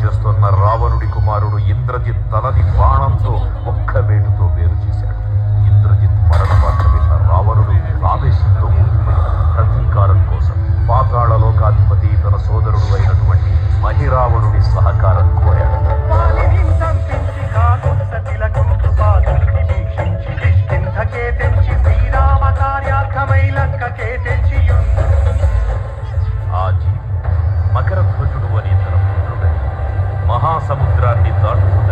చేస్తున్న రావణుడి కుమారుడు ఇంద్రజిత్ తలని బాణంతో ఒక్క వేటుతో వేరు చేశాడు. ఇంద్రజిత్ మరణ వార్త విన్న రావణుడు ఆవేశంతో ఊగిపోయాడు. ప్రతీకారం కోసం పాతాళ లోకాధిపతి తన సోదరుడు అయినటువంటి మహిరావణుడి సహకారం కోరాడు. ఆ జీవి మకరధ్వజుడు అనే తన పుత్రుడని మహాసముద్రాన్ని దాటుకుంటూ